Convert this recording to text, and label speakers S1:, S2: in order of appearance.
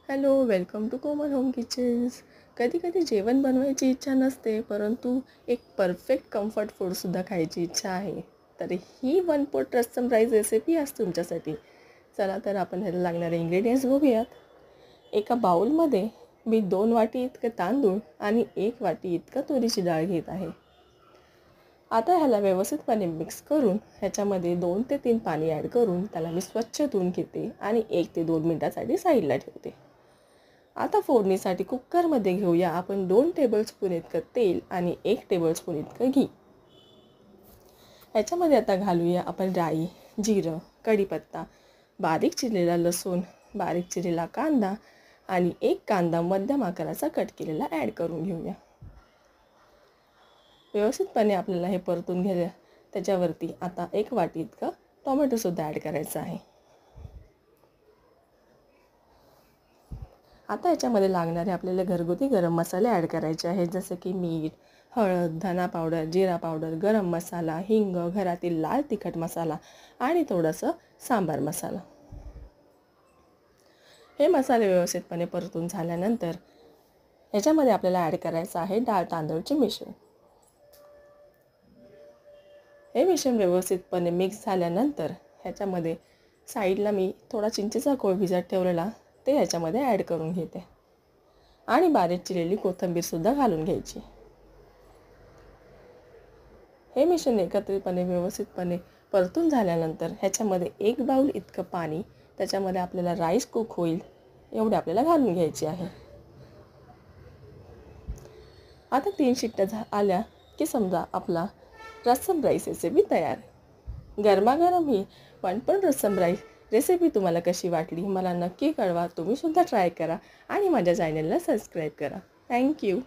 S1: Hello, welcome to Komal home kitchens. कधी कधी जेवण बनवायची इच्छा नसते, परंतु एक परफेक्ट कम्फर्ट फूडसुद्धा खायची इच्छा आहे. तर ही वन पोट रस्सम राईस रेसिपी आज तुमच्यासाठी. चला तर आपण ह्याला लागणारे इंग्रेडियंट्स बघूयात. एका बाउलमध्ये मी 2 वाटी इतकं तांदूळ आणि 1 वाटी इतकं तुरीची डाळ घेत आहे. आता ह्याला व्यवस्थितपणे मिक्स करून ह्याच्यामध्ये 2 ते 3 पाणी ॲड करून त्याला मी स्वच्छ धुवून घेते आणि 1 ते 2 मिनटासाठी साईडला ठेवते. आता फोडणीसाठी कुकरमध्ये घेऊया आपण 2 टेबलस्पून इतकं तेल आणि 1 टेबलस्पून इतकं घी. ह्याच्यामध्ये आता घालूया आपण राई, जिरं, कढीपत्ता, बारीक चिरलेला लसूण, बारीक चिरलेला कांदा आणि 1 कांदा मध्यम आकाराचा कट केलेला ॲड करून घेऊया. व्यवस्थितपणे आपल्याला हे परतून घ्यायला. त्याच्यावरती आता 1 वाटी इतकं टोमॅटोसुद्धा ॲड करायचं आहे. आता याच्यामध्ये लागणारे आपल्याला घरगुती गरम मसाले ॲड करायचे आहेत, जसं की मीठ, हळद, धना पावडर, जिरा पावडर, गरम मसाला, हिंग, घरातील लाल तिखट मसाला आणि थोडंसं सांबार मसाला. हे मसाले व्यवस्थितपणे परतून झाल्यानंतर ह्याच्यामध्ये आपल्याला ॲड करायचं आहे डाळ तांदूळचे मिश्रण. हे मिश्रण व्यवस्थितपणे मिक्स झाल्यानंतर ह्याच्यामध्ये साईडला मी थोडा चिंचेचा कोळ भिजत ठेवलेला ते ह्याच्यामध्ये ॲड करून घेते आणि बारीक चिरलेली कोथिंबीरसुद्धा घालून घ्यायची. हे मिश्रण एकत्रितपणे व्यवस्थितपणे परतून झाल्यानंतर ह्याच्यामध्ये 1 बाउल इतकं पाणी त्याच्यामध्ये आपल्याला राईस कुक होईल एवढे आपल्याला घालून घ्यायचे आहे. आता 3 शिट्ट्या आल्या की समजा आपला रस्सम राईस रेसिपी तयार. गरमागरम ही वन पोट रस्सम राईस रेसिपी तुम्हाला कशी वाटली मला नक्की कळवा. तुम्हीसुद्धा ट्राय करा आणि माझ्या चॅनलला सबस्क्राईब करा. थँक्यू.